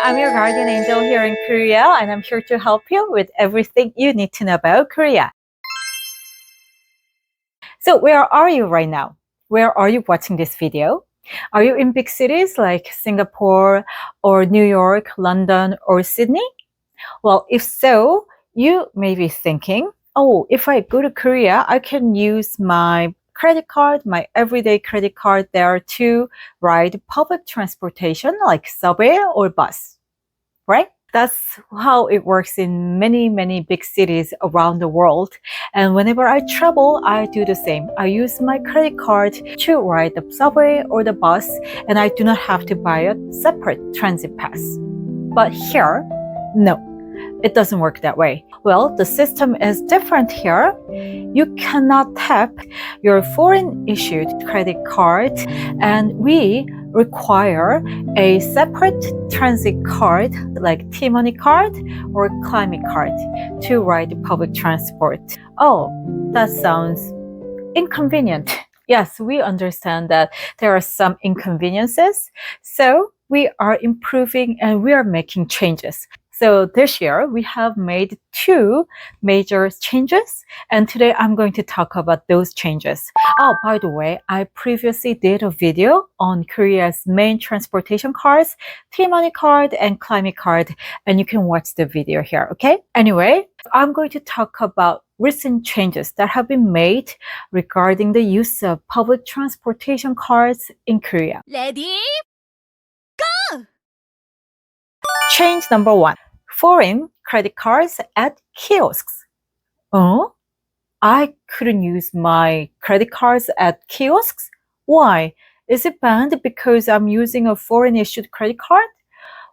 I'm your guardian angel here in Korea, and I'm here to help you with everything you need to know about Korea. So where are you right now? Where are you watching this video? Are you in big cities like Singapore or New York, London, or Sydney? Well, if so, you may be thinking, oh, if I go to Korea, I can use my credit card, my everyday credit card there to ride public transportation like subway or bus, right? That's how it works in many, many big cities around the world. And whenever I travel, I do the same. I use my credit card to ride the subway or the bus, and I do not have to buy a separate transit pass. But here, no, it doesn't work that way. Well, the system is different here. You cannot tap your foreign issued credit card, and we require a separate transit card like T-Money card or Climate card to ride public transport. Oh, that sounds inconvenient. Yes, we understand that there are some inconveniences. So we are improving and we are making changes. So this year we have made 2 major changes, and today I'm going to talk about those changes. Oh, by the way, I previously did a video on Korea's main transportation cards, T-Money card and Climate card, and you can watch the video here, okay? Anyway, I'm going to talk about recent changes that have been made regarding the use of public transportation cards in Korea. Ready? Change number 1. Foreign credit cards at kiosks. Oh? I couldn't use my credit cards at kiosks? Why? Is it banned because I'm using a foreign issued credit card?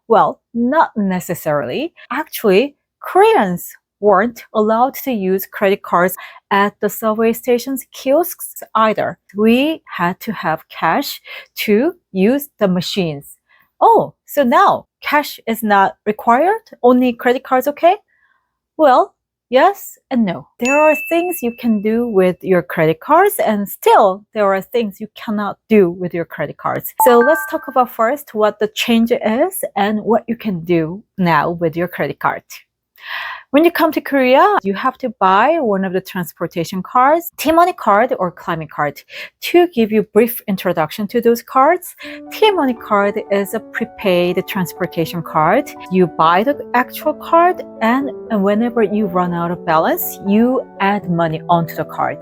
Well, not necessarily. Actually, Koreans weren't allowed to use credit cards at the subway stations kiosks either. We had to have cash to use the machines. Oh, so now cash is not required? Only credit cards okay? Well, yes and no. There are things you can do with your credit cards, and still there are things you cannot do with your credit cards. So let's talk about first what the change is and what you can do now with your credit card. When you come to Korea, you have to buy one of the transportation cards, T-Money card or Climate card. To give you a brief introduction to those cards, T-Money card is a prepaid transportation card. You buy the actual card, and whenever you run out of balance, you add money onto the card.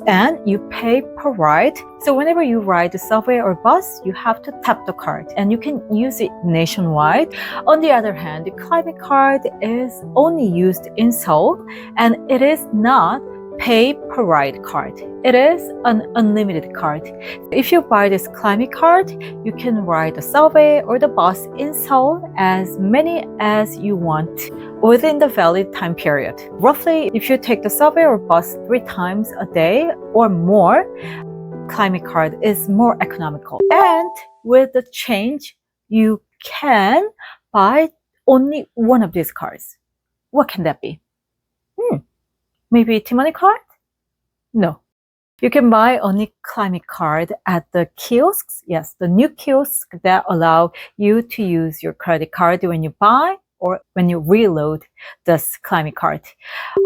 And you pay per ride. So whenever you ride the subway or bus, you have to tap the card, and you can use it nationwide. On the other hand, the Climate card is only used in Seoul, and it is not pay per ride card. It is an unlimited card. If you buy this Climate card, you can ride the subway or the bus in Seoul as many as you want within the valid time period. Roughly, if you take the subway or bus 3 times a day or more, Climate card is more economical. And with the change, you can buy only one of these cards. What can that be? Maybe T-Money card? No. You can buy only Climate card at the kiosks. Yes, the new kiosks that allow you to use your credit card when you buy or when you reload this Climate card.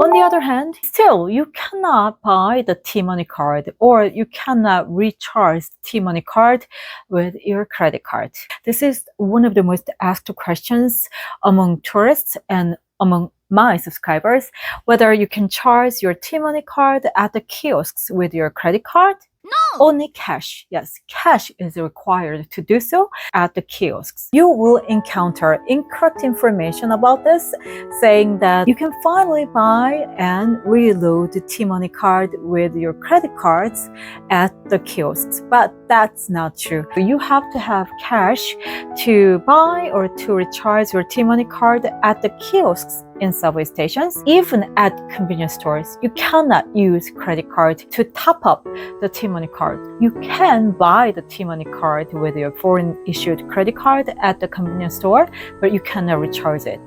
On the other hand, still, you cannot buy the T-Money card or you cannot recharge the T-Money card with your credit card. This is one of the most asked questions among tourists and among my subscribers, whether you can charge your T-Money card at the kiosks with your credit card. No! Only cash. Yes, cash is required to do so at the kiosks. You will encounter incorrect information about this, saying that you can finally buy and reload the T-Money card with your credit cards at the kiosks. But that's not true. You have to have cash to buy or to recharge your T-Money card at the kiosks in subway stations. Even at convenience stores, you cannot use credit card to top up the T-Money card. You can buy the T-Money card with your foreign issued credit card at the convenience store, but you cannot recharge it.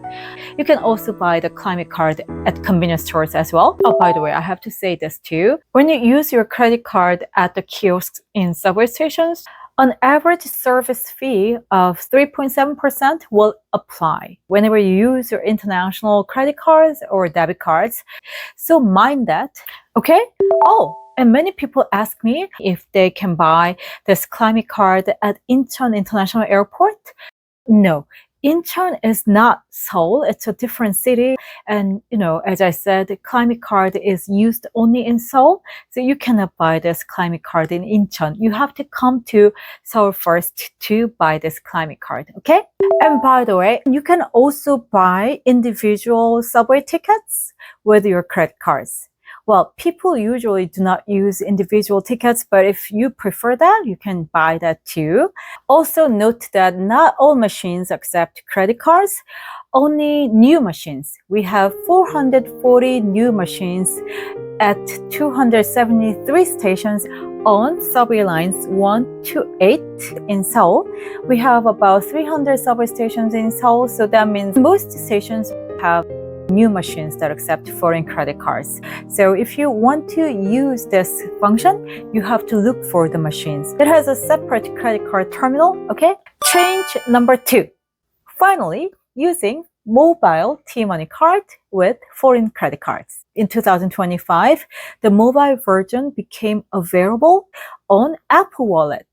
You can also buy the Climate card at convenience stores as well. Oh, by the way, I have to say this too. When you use your credit card at the kiosks in subway stations, An average service fee of 3.7% will apply whenever you use your international credit cards or debit cards. So mind that, okay? Oh, and many people ask me if they can buy this climate card at Incheon International Airport. No, Incheon is not Seoul. It's a different city. And, as I said, the climate card is used only in Seoul. So you cannot buy this climate card in Incheon. You have to come to Seoul first to buy this climate card, okay? And by the way, you can also buy individual subway tickets with your credit cards. Well, people usually do not use individual tickets, but if you prefer that, you can buy that too. Also note that not all machines accept credit cards, only new machines. We have 440 new machines at 273 stations on subway lines 1 to 8 in Seoul. We have about 300 subway stations in Seoul, so that means most stations have new machines that accept foreign credit cards. So if you want to use this function, you have to look for the machines. It has a separate credit card terminal, okay? Change number 2. Finally, using mobile T-money card with foreign credit cards. In 2025, the mobile version became available on Apple Wallet.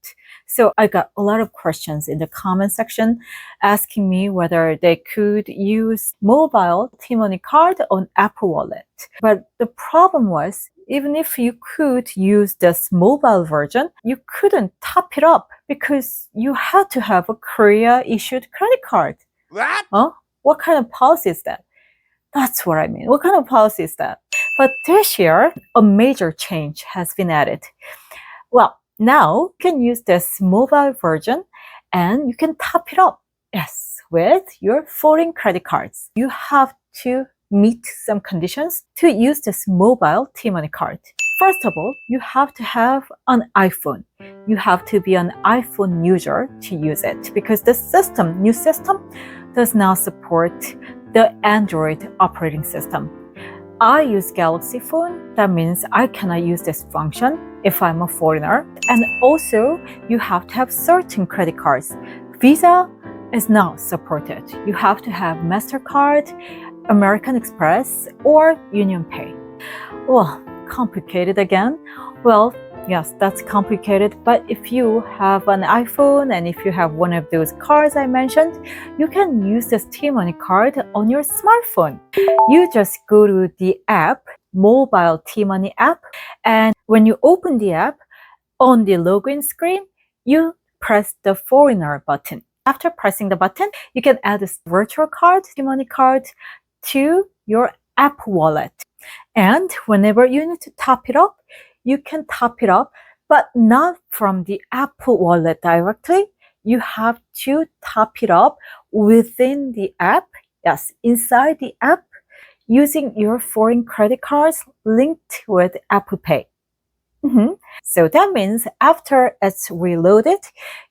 So I got a lot of questions in the comment section asking me whether they could use mobile T-money card on Apple Wallet. But the problem was, even if you could use this mobile version, you couldn't top it up because you had to have a Korea-issued credit card. What? Huh? What kind of policy is that? That's what I mean. What kind of policy is that? But this year, a major change has been added. Well, now you can use this mobile version and you can top it up, yes, with your foreign credit cards. You have to meet some conditions to use this mobile T-money card. First of all, you have to have an iPhone. You have to be an iPhone user to use it because this new system, does not support the Android operating system. I use Galaxy phone. That means I cannot use this function if I'm a foreigner. And also, you have to have certain credit cards. Visa is not supported. You have to have MasterCard, American Express, or UnionPay. Well, complicated again. Well, yes, that's complicated, but if you have an iPhone and if you have one of those cards I mentioned, you can use this T-money card on your smartphone. You just go to the app, mobile T-money app, and when you open the app, on the login screen, you press the foreigner button. After pressing the button, you can add this virtual card, T-money card, to your app wallet. And whenever you need to top it up, you can top it up, but not from the Apple Wallet directly. You have to top it up within the app, yes, inside the app, using your foreign credit cards linked with Apple Pay. So that means after it's reloaded,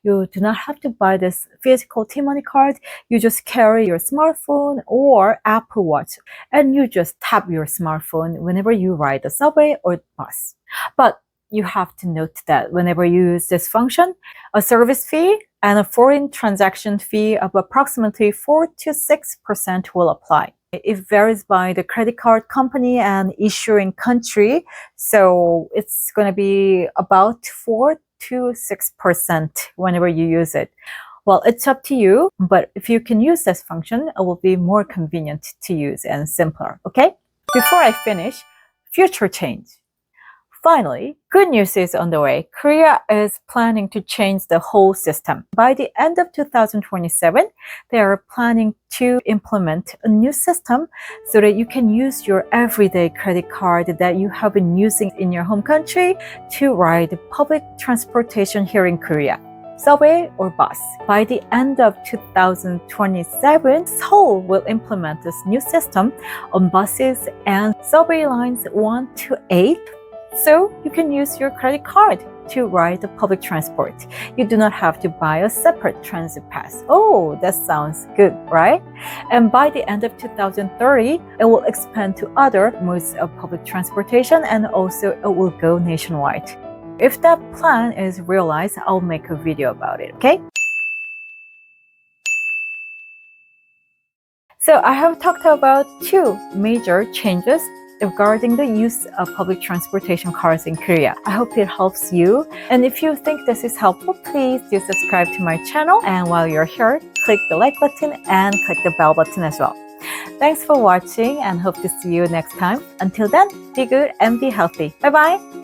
you do not have to buy this physical T-money card. You just carry your smartphone or Apple Watch and you just tap your smartphone whenever you ride the subway or bus. But you have to note that whenever you use this function, a service fee and a foreign transaction fee of approximately 4 to 6% will apply. It varies by the credit card company and issuing country. So it's going to be about 4 to 6% whenever you use it. Well, it's up to you, but if you can use this function, it will be more convenient to use and simpler, okay? Before I finish, future change. Finally, good news is on the way. Korea is planning to change the whole system. By the end of 2027, they are planning to implement a new system so that you can use your everyday credit card that you have been using in your home country to ride public transportation here in Korea, subway or bus. By the end of 2027, Seoul will implement this new system on buses and subway lines 1 to 8. So you can use your credit card to ride the public transport. You do not have to buy a separate transit pass. Oh, that sounds good, right? And by the end of 2030, it will expand to other modes of public transportation and also it will go nationwide. If that plan is realized, I'll make a video about it, okay? So I have talked about two major changes regarding the use of public transportation cars in Korea. I hope it helps you. And if you think this is helpful, please do subscribe to my channel. And while you're here, click the like button and click the bell button as well. Thanks for watching and hope to see you next time. Until then, be good and be healthy. Bye-bye.